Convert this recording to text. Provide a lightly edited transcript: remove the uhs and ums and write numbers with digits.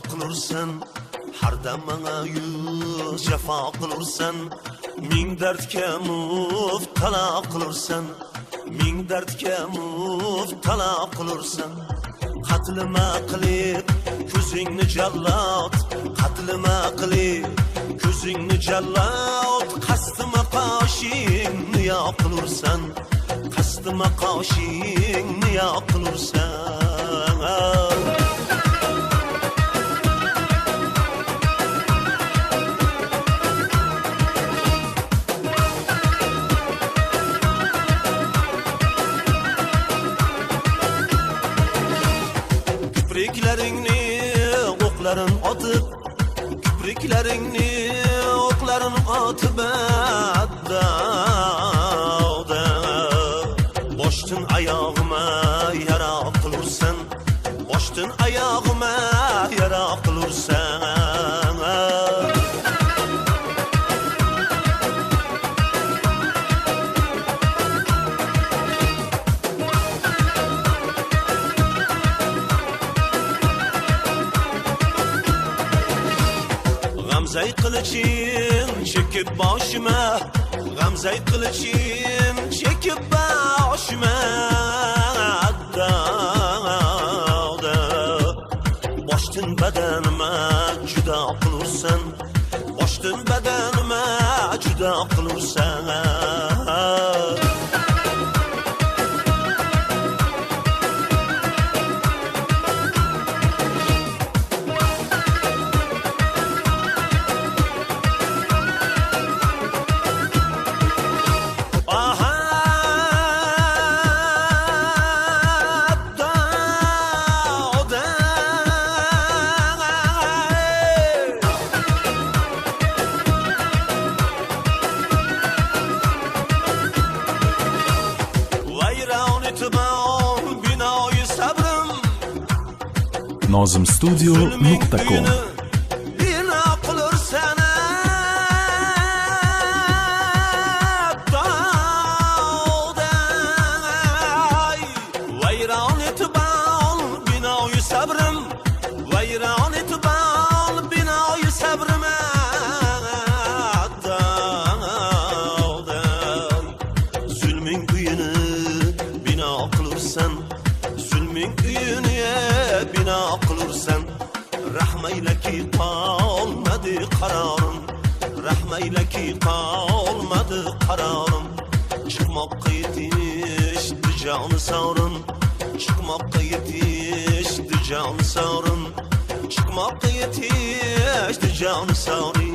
qilursan, har dam menga yuz jafo qilursan, ming dardga muftala qilursan, ming dardga muftala qilursan. Qatlima qilib ko'zingni jallod, qatlima qilib ko'zingni jallod, qasdima qoshingni yoqilursan, qasdima qoshingni yoqilursan. Kipriklaringni o'qlarin otib, kipriklaringni o'qlarin otib adda boshdan oyog'ima yara qilursan, boshdan oyog'ima yara qilursan. Gamzay qiliching chekib boshima, gamzay qiliching chekib boshima, boshdan badanima juda qilursan, boshdan badanima juda qilursan. nozimstudio.com Rahmaylaki qolmadi qarorim, rahmaylaki qolmadi qarorim. Chiqmoqqa yetishdi joni sorin, chiqmoqqa yetishdi joni sorin, chiqmoqqa yetishdi joni sorin.